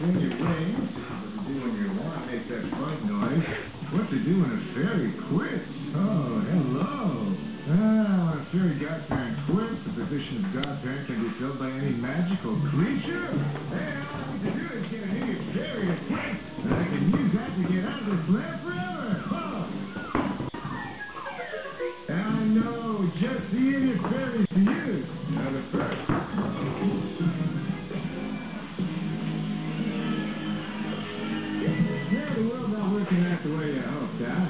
in your wings. What to do when you want makes that buzz noise. What to do when a fairy quits. Oh, hello. When a fairy godparent quits, the position of godparent can be filled by any magical creature. Hey, all I need to do is get an idiot fairy to quit, and I can use that to get out of this land forever. Oh. I know, just the idiot fairies to use. Now the first. The world's not working out the way you hoped, huh?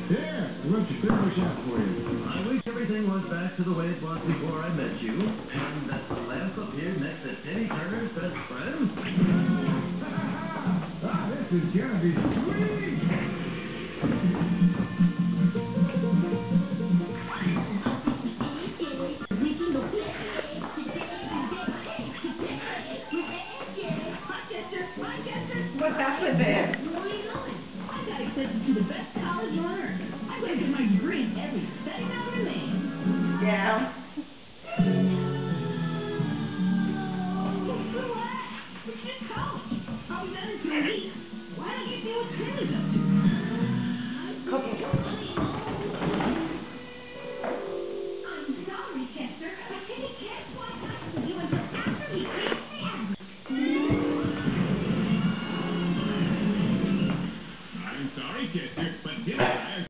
Here, what's your fish out for you? I wish everything was back to the way it was before I met you, and that the lamp appeared next to Teddy Turner's best friend. This is gonna be sweet! What happened there? Where are you going? I got accepted to the best college on earth. I'm going to get my degree in every setting out in Maine. Yeah. Relax. It's just college. I'll be done in 2 weeks. Why don't you do what Taylor does?